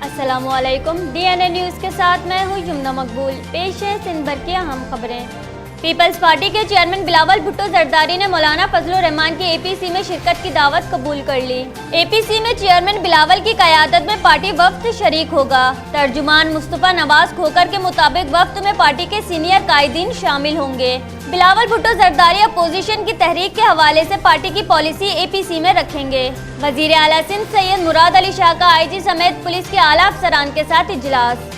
अस्सलामु अलैकुम। DNA news के साथ मैं हूँ यमुना मकबूल। पेश है सिंध भर की अहम खबरें। पीपल्स पार्टी के चेयरमैन बिलावल भुट्टो जरदारी ने मौलाना फजलुर रहमान की APC में शिरकत की दावत कबूल कर ली। APC में चेयरमैन बिलावल की क़यादत में पार्टी वफ्द शरीक होगा। तर्जुमान मुस्तफ़ा नवाज खोकर के मुताबिक वफ्द में पार्टी के सीनियर कायदीन शामिल होंगे। बिलावल भुट्टो जरदारी अपोजिशन की तहरीक के हवाले से पार्टी की पॉलिसी APC में रखेंगे। वजीर आला सिंध सैयद मुराद अली शाह का IG समेत पुलिस के आला अफसरान के साथ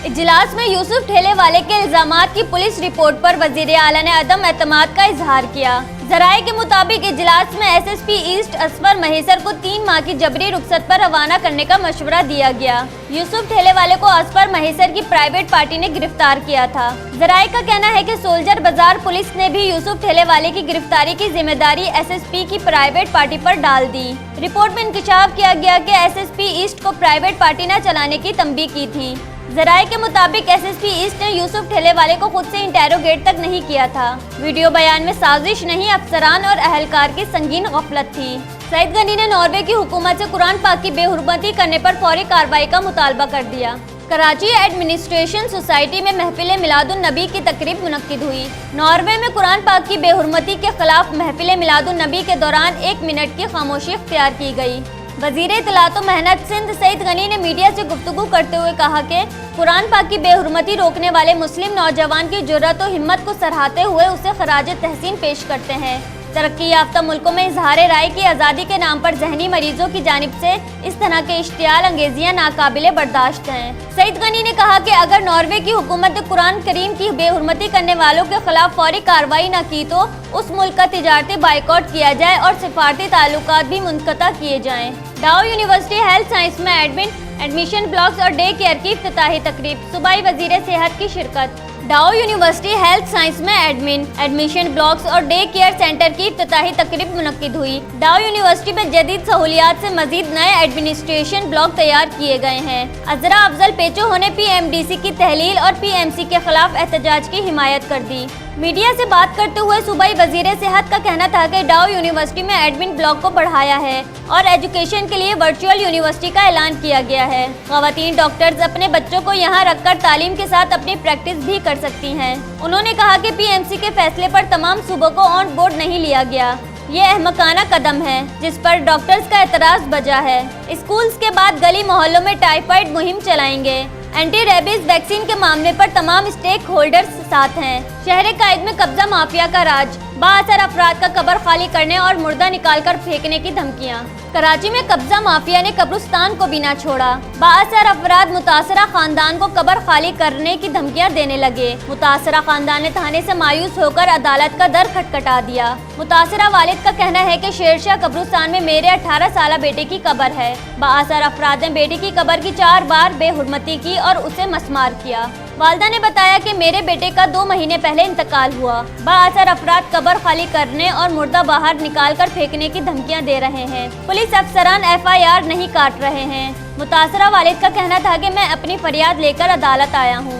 इजलास में यूसुफ ठेलेवाले के इल्जामात की पुलिस रिपोर्ट पर वजीर आला ने अदम एतमाद का इजहार किया। जराये के मुताबिक इजलास में SSP ईस्ट असफर महेसर को 3 माह की जबरी रुखसत पर रवाना करने का मशवरा दिया गया। यूसुफ ठेलेवाले को असफर महेसर की प्राइवेट पार्टी ने गिरफ्तार किया था। जराये का कहना है कि सोल्जर बाजार पुलिस ने भी यूसुफ ठेलेवाले की गिरफ्तारी की जिम्मेदारी SSP की प्राइवेट पार्टी पर डाल दी। रिपोर्ट में इंकशाफ किया गया कि SSP ईस्ट को प्राइवेट पार्टी न चलाने की तंबीह की थी। जराये के मुताबिक SSP ईस्ट ने यूसुफ ठेलेवाले को खुद से इंटेरोगेट तक नहीं किया था। वीडियो बयान में साजिश नहीं, अफसरान और अहलकार की संगीन गफलत थी। सईद गनी ने नॉर्वे की हुकूमत से कुरान पाक की बेहुरमती करने पर फौरी कार्रवाई का मुतालबा कर दिया। कराची एडमिनिस्ट्रेशन सोसाइटी में महफिल मिलादुन नबी की तकरीब मुनक्किद हुई। नॉर्वे में कुरान पाक की बेहुरमती के खिलाफ महफिल मिलादुन नबी के दौरान 1 मिनट की खामोशी इख्तियार की गई। वजीर इत्तलात व मेहनत सिंध सईद गनी ने मीडिया से गुफ्तगू करते हुए कहा कि कुरान पाक की बेहुरमती रोकने वाले मुस्लिम नौजवान की जुर्रत और हिम्मत को सराहते हुए उसे खराज तहसीन पेश करते हैं। तरक्की याफ्ता मुल्कों में इजहार राय की आज़ादी के नाम पर जहनी मरीजों की जानिब से इस तरह के इश्तियाल अंगेजियाँ नाकाबिले बर्दाश्त हैं। सईद गनी ने कहा कि अगर नॉर्वे की हुकूमत ने कुरान करीम की बेहुरमती करने वालों के खिलाफ फौरी कार्रवाई न की तो उस मुल्क का तिजारती बाइकआउट किया जाए और सिफारती ताल्लुकात भी मुनक़ता किए जाएँ। डाउ यूनिवर्सिटी हेल्थ साइंस में एडमिशन ब्लॉक्स और डे केयर की इफ्तिताही तकरीब, सूबाई वजीर सेहत की शिरकत। डाउ यूनिवर्सिटी हेल्थ साइंस में एडमिशन ब्लॉक्स और डे केयर सेंटर की इफ्तिताही तकरीब मुनक्किद हुई। डाउ यूनिवर्सिटी में जदीद सहूलियात से मजीद नए एडमिनिस्ट्रेशन ब्लॉक तैयार किए गए हैं। अजरा अफजल पेचो ने PMDC की तहलील और PMC के खिलाफ एहतजाज की हिमायत कर दी। मीडिया से बात करते हुए सूबाई वजीर सेहत का कहना था कि डाउ यूनिवर्सिटी में एडमिन ब्लॉक को बढ़ाया है और एजुकेशन के लिए वर्चुअल यूनिवर्सिटी का ऐलान किया गया है। ख़वातीन डॉक्टर्स अपने बच्चों को यहाँ रखकर तालीम के साथ अपनी प्रैक्टिस भी कर सकती हैं। उन्होंने कहा कि PMC के फैसले पर तमाम सूबों को ऑन बोर्ड नहीं लिया गया। ये अहमकाना कदम है जिस पर डॉक्टर्स का एतराज़ बजा है। स्कूल्स के बाद गली मोहल्लों में टाइफाइड मुहिम चलाएंगे। एंटी रेबीज वैक्सीन के मामले पर तमाम स्टेक होल्डर्स साथ हैं। शहर कायद में कब्जा माफिया का राज, बाअसर अफराद का कब्र खाली करने और मुर्दा निकालकर फेंकने की धमकियां। कराची में कब्जा माफिया ने कब्रिस्तान को भी ना छोड़ा। बाअसर अफराद मुतासरा खानदान को कब्र खाली करने की धमकियां देने लगे। मुतासरा खानदान ने थाने से मायूस होकर अदालत का दर खटखटा दिया। मुतासरा वालिद का कहना है कि शेरशाह कब्रिस्तान में मेरे 18 साला बेटे की कब्र है। बाअसर अफराद ने बेटी की कब्र की 4 बार बेहुरमती की और उसे मसमार किया। वालदा ने बताया कि मेरे बेटे का 2 महीने पहले इंतकाल हुआ। बाअसर अफराद कब्र खाली करने और मुर्दा बाहर निकालकर फेंकने की धमकियां दे रहे हैं। पुलिस अफसरान FIR नहीं काट रहे हैं। मुतासरा वालिद का कहना था कि मैं अपनी फरियाद लेकर अदालत आया हूँ,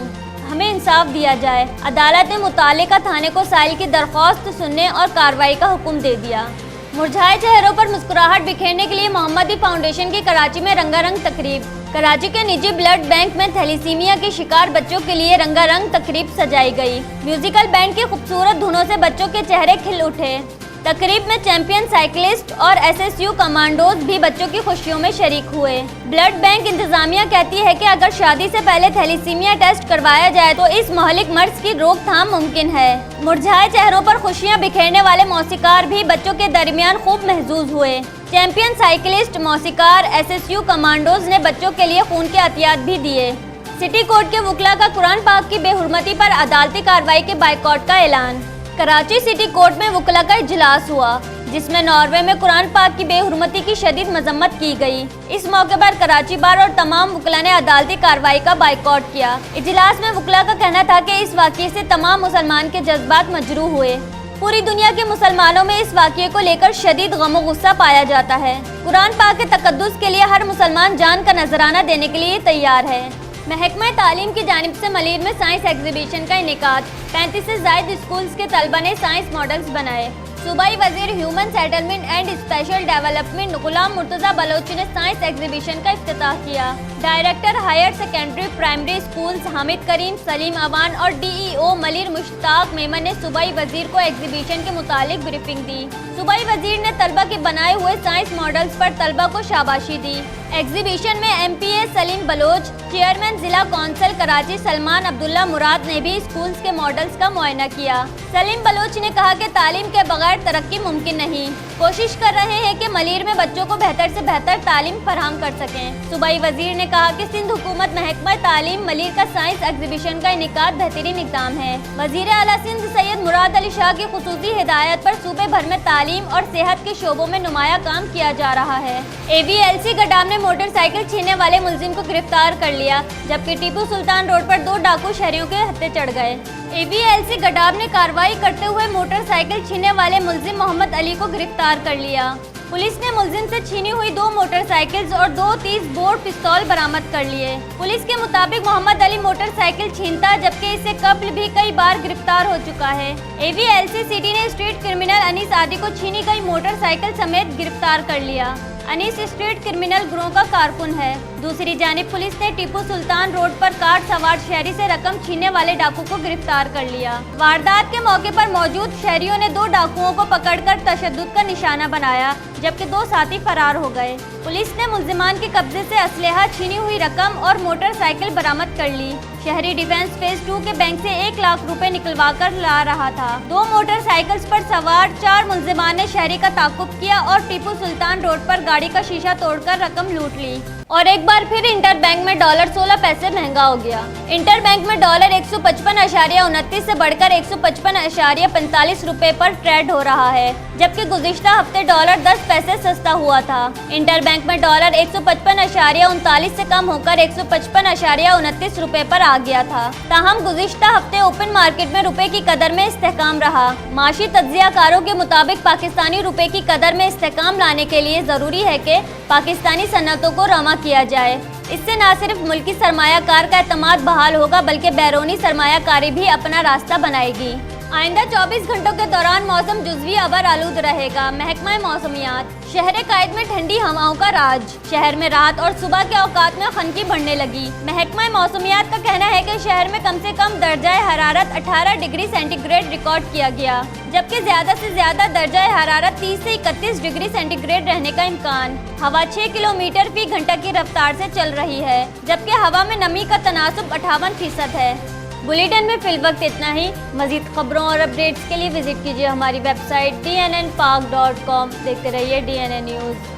हमें इंसाफ दिया जाए। अदालत ने मुतालिका थाने को साइल की दरख्वास्त सुनने और कार्रवाई का हुक्म दे दिया। मुरझाए चेहरों पर मुस्कुराहट बिखेरने के लिए मोहम्मदी फाउंडेशन की कराची में रंगारंग तकरीब। कराची के निजी ब्लड बैंक में थैलीसीमिया के शिकार बच्चों के लिए रंगारंग तकरीब सजाई गई। म्यूजिकल बैंड की खूबसूरत धुनों से बच्चों के चेहरे खिल उठे। तकरीब में चैंपियन साइकिलिस्ट और SSU कमांडोज भी बच्चों की खुशियों में शरीक हुए। ब्लड बैंक इंतजामिया कहती है कि अगर शादी से पहले थैलीसीमिया टेस्ट करवाया जाए तो इस महलिक मर्ज की रोकथाम मुमकिन है। मुरझाए चेहरों पर खुशियां बिखेरने वाले मौसीकार भी बच्चों के दरमियान खूब महसूस हुए। चैंपियन साइकिलिस्ट, मौसीकार, SSU कमांडोज ने बच्चों के लिए खून के अतियात भी दिए। सिटी कोर्ट के वकला का कुरान पाक की बेहुरमती पर अदालती कार्रवाई के बाइकआउट का ऐलान। कराची सिटी कोर्ट में वकला का इजलास हुआ जिसमें नॉर्वे में कुरान पाक की बेहुरमती की शदीद मजम्मत की गई। इस मौके पर कराची बार और तमाम वकला ने अदालती कार्रवाई का बाइकआउट किया। इजलास में वकला का कहना था कि इस वाक़ये से तमाम मुसलमान के जज्बात मजरूह हुए। पूरी दुनिया के मुसलमानों में इस वाक़ये को लेकर शदीद गम गुस्सा पाया जाता है। कुरान पाक के तकद्दुस के लिए हर मुसलमान जान का नजराना देने के लिए तैयार है। महकमा तालीम की जानिब से मलीर में साइंस एग्जीबिशन का इनेकाद। 35 से ज़ायद स्कूल्स के तलबा ने साइंस मॉडल्स बनाए। सूबाई वजीर human settlement and special development Ghulam Murtaza Baloch ने साइंस एग्जीबिशन का इफ्तिताह किया। Director higher secondary primary schools Hamid Karim Saleem Awan और DEO मलिर मुश्ताक मेमन ने सूबाई वजीर को एग्जीबिशन के मुतालिक ब्रीफिंग दी। सूबाई वजीर ने तलबा के बनाए हुए साइंस मॉडल्स पर तलबा को शाबाशी दी। एग्जीबिशन में MPA सलीम बलोच, चेयरमैन जिला कौंसिल कराची सलमान अब्दुल्ला मुराद ने भी स्कूल्स के मॉडल्स का मुआयना किया। सलीम बलोच ने कहा कि तालीम के बगैर तरक्की मुमकिन नहीं, कोशिश कर रहे हैं कि मलीर में बच्चों को बेहतर से बेहतर तालीम फराहम कर सकें। सूबाई वजीर ने कहा कि सिंध हुकूमत महकमा तालीम मलीर का साइंस एग्जीबिशन का इनेकाद बेहतरीन इक़दाम है। वजीर आला सिंध सैयद मुराद अली शाह की खुसूसी हिदायत पर सूबे भर में तालीम और सेहत के शोबों में नुमाया काम किया जा रहा है। AVLC गडाम ने मोटरसाइकिल छीनने वाले मुलजिम को गिरफ्तार कर लिया, जबकि टीपू सुल्तान रोड पर 2 डाकू शहरियों के हत्थे चढ़ गए। AVLC गडाम ने कार्रवाई करते हुए मोटरसाइकिल छीनने वाले मुलजिम मोहम्मद अली को गिरफ्तार कर लिया। पुलिस ने मुलजिम से छीनी हुई 2 मोटरसाइकिल्स और 2 30 बोर पिस्तौल बरामद कर लिए। पुलिस के मुताबिक मोहम्मद अली मोटरसाइकिल छीनता, जबकि इससे कब्ल भी कई बार गिरफ्तार हो चुका है। AVLC सिटी ने स्ट्रीट क्रिमिनल अनीस आदि को छीनी गई मोटरसाइकिल समेत गिरफ्तार कर लिया। अनीस स्ट्रीट क्रिमिनल गिरोह का कारकुन है। दूसरी जानिब पुलिस ने टीपू सुल्तान रोड पर कार सवार शहरी से रकम छीनने वाले डाकू को गिरफ्तार कर लिया। वारदात के मौके पर मौजूद शहरियों ने 2 डाकुओं को पकड़कर तशद्दुद का निशाना बनाया, जबकि 2 साथी फरार हो गए। पुलिस ने मुल्जिमान के कब्जे से असलहा, छीनी हुई रकम और मोटरसाइकिल बरामद कर ली। शहरी डिफेंस फेज 2 के बैंक से 1 लाख रुपए निकलवा कर ला रहा था। 2 मोटरसाइकिल्स पर सवार 4 मुल्जिमान ने शहरी का ताक़ुब किया और टीपू सुल्तान रोड पर गाड़ी का शीशा तोड़कर रकम लूट ली। और एक बार फिर इंटर बैंक में डॉलर 16 पैसे महंगा हो गया। इंटर बैंक में डॉलर 155.29 से बढ़कर 155.45 रुपए पर ट्रेड हो रहा है, जबकि गुज़िश्ता हफ्ते डॉलर 10 पैसे सस्ता हुआ था। इंटर बैंक में डॉलर 155.39 से कम होकर 155.29 रुपए पर आ गया था। ताहम गुज़िश्ता हफ्ते ओपन मार्केट में रुपए की कदर में इस्तेहकाम रहा। माशी तज्ज़ियाकारों के मुताबिक पाकिस्तानी रुपए की कदर में इस्तेहकाम लाने के लिए ज़रूरी है कि पाकिस्तानी सनअतों को रमा किया जाए। इससे न सिर्फ मुल्की सरमायाकार का एतमाद बहाल होगा, बल्कि बैरूनी सरमायाकारी भी अपना रास्ता बनाएगी। आइंदा 24 घंटों के दौरान मौसम जुज़वी अबर आलूद रहेगा। महकमा मौसमियात। शहर कायद में ठंडी हवाओं का राज। शहर में रात और सुबह के औकात में खनकी बढ़ने लगी। महकमा मौसमियात का कहना है कि शहर में कम से कम दर्जाए हरारत 18 डिग्री सेंटीग्रेड रिकॉर्ड किया गया, जबकि ज़्यादा से ज़्यादा दर्जाए हरारत 30 से 31 डिग्री सेंटीग्रेड रहने का इम्कान। हवा 6 किलोमीटर फी घंटा की रफ्तार से चल रही है, जबकि हवा में नमी का तनासुब 58% है। बुलेटिन में फिल वक्त इतना ही। मज़ीद खबरों और अपडेट्स के लिए विजिट कीजिए हमारी वेबसाइट dnnpak.com। देखते रहिए DNN न्यूज़।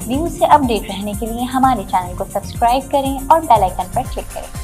न्यूज़ से अपडेट रहने के लिए हमारे चैनल को सब्सक्राइब करें और बेल आइकन पर क्लिक करें।